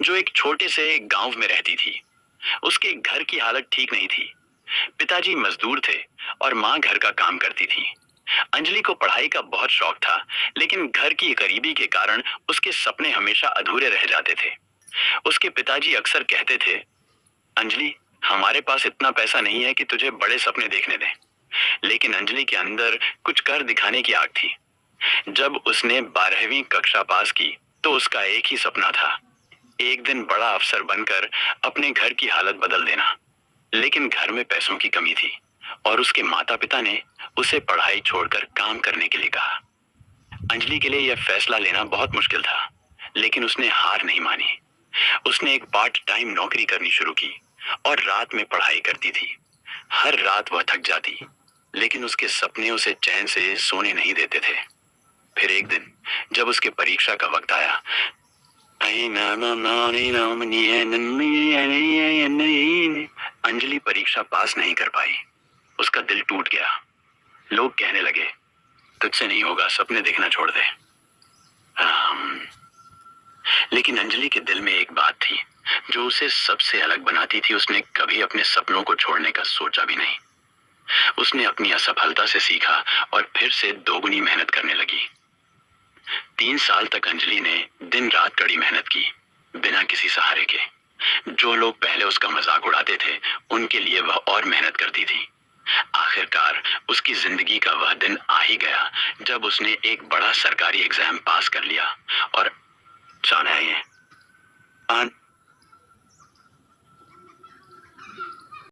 जो एक छोटे से गांव में रहती थी। उसके घर की हालत ठीक नहीं थी। पिताजी मजदूर थे और माँ घर का काम करती थी। अंजलि को पढ़ाई का बहुत शौक था, लेकिन घर की गरीबी के कारण उसके सपने हमेशा अधूरे रह जाते थे। उसके पिताजी अक्सर कहते थे, अंजलि, हमारे पास इतना पैसा नहीं है कि तुझे बड़े सपने देखने दें। लेकिन अंजलि के अंदर कुछ कर दिखाने की आग थी। जब उसने 12वीं कक्षा पास की, तो उसका एक ही सपना था, एक दिन बड़ा अफसर बनकर अपने घर की हालत बदल देना। लेकिन घर में पैसों की कमी थी और उसके माता पिता ने उसे पढ़ाई छोड़कर काम करने के लिए कहा। अंजलि के लिए यह फैसला लेना बहुत मुश्किल था, लेकिन उसने हार नहीं मानी। उसने एक पार्ट टाइम नौकरी करनी शुरू की और रात में पढ़ाई करती थी। हर रात वह थक जाती, लेकिन उसके सपने उसे चैन से सोने नहीं देते थे। फिर एक दिन जब उसके परीक्षा का वक्त आया, अंजलि परीक्षा पास नहीं कर पाई। उसका दिल टूट गया। लोग कहने लगे, तुझसे नहीं होगा, सपने देखना छोड़ दे। आम, लेकिन अंजलि के दिल में एक बात थी जो उसे सबसे अलग बनाती थी। उसने कभी अपने सपनों को छोड़ने का सोचा भी नहीं। उसने अपनी असफलता से सीखा और फिर से दोगुनी मेहनत करने लगी। 3 साल तक अंजलि ने दिन रात कड़ी मेहनत की, बिना किसी सहारे के। जो लोग पहले उसका मजाक उड़ाते थे, उनके लिए वह और मेहनत करती थी। आखिरकार उसकी जिंदगी का वह दिन आ ही गया जब उसने एक बड़ा सरकारी एग्जाम पास कर लिया और जाना है ये